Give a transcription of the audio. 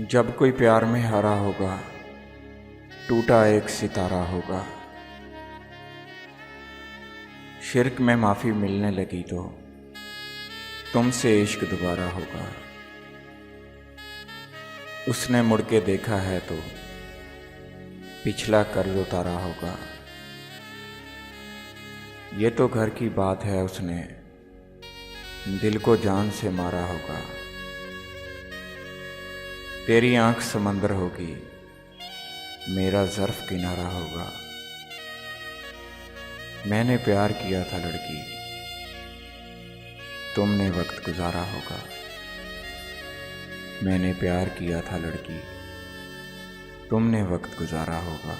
जब कोई प्यार में हारा होगा, टूटा एक सितारा होगा। शिर्क में माफ़ी मिलने लगी तो तुमसे इश्क दोबारा होगा। उसने मुड़ के देखा है तो पिछला कर्ज उतारा होगा। ये तो घर की बात है, उसने दिल को जान से मारा होगा। तेरी आंख समंदर होगी, मेरा ज़र्फ किनारा होगा। मैंने प्यार किया था लड़की, तुमने वक्त गुजारा होगा। मैंने प्यार किया था लड़की, तुमने वक्त गुजारा होगा।